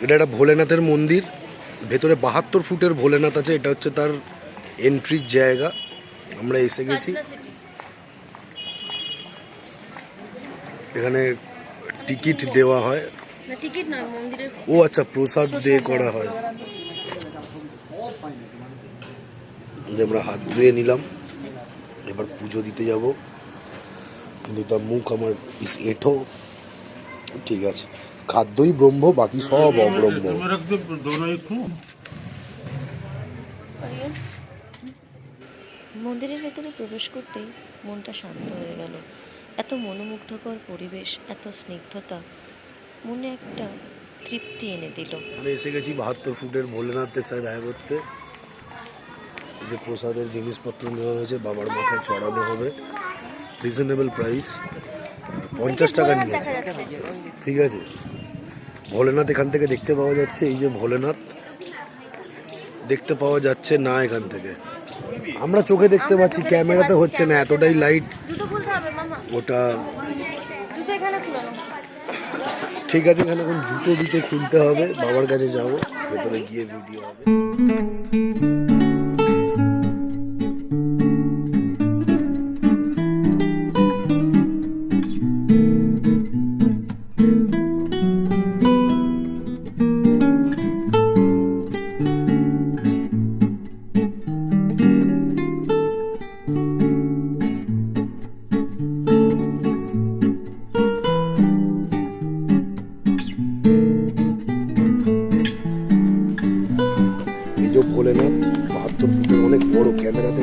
এটা একটা ভোলেনাথের মন্দির, ভেতরে 72 ফুটের ভোলেনাথ আছে। এটা হচ্ছে তার এন্ট্রির জায়গা। আমরা এসে গেছি। এখানে টিকিট দেওয়া হয়। টিকিট নয়, মন্দিরে ও আচ্ছা, প্রসাদ দিয়ে করা হয়। আমরা হাত ধুয়ে নিলাম, এবার পুজো দিতে যাব। কিন্তু তার মুখ আমার এঁঠো। ঠিক আছে, খাদ্যই ব্রহ্ম, বাকি সব অব্রহ্ম। মন্দিরের ভেতরে প্রবেশ করতেই মনটা শান্ত হয়ে গেল। এত মনোমুগ্ধকর পরিবেশ, এত স্নিগ্ধতা মনে একটা তৃপ্তি এনে দিল। আমি এসে গেছি 72 ফুটের ভোলেনাথের সাথে দেখা করতে। এই যে প্রসাদের জিনিসপত্র নেওয়া হয়েছে, বাবার মাথায় চড়ানো হবে। রিজনেবল প্রাইস, 50 টাকা নিয়েছে। ঠিক আছে, ভোলেনাথ এখান থেকে দেখতে পাওয়া যাচ্ছে। এই যে ভোলেনাথ দেখতে পাওয়া যাচ্ছে না এখান থেকে। আমরা চোখে দেখতে পাচ্ছি, ক্যামেরাতে হচ্ছে না, এতটাই লাইট ওটা। ঠিক আছে, এখানে এখন জুতো দিতে খুলতে হবে। বাবার কাছে যাবো, ভেতরে গিয়ে ভিডিও হবে। ভোলেনাথ 72 ফুটের, অনেক বড়, ক্যামেরাতে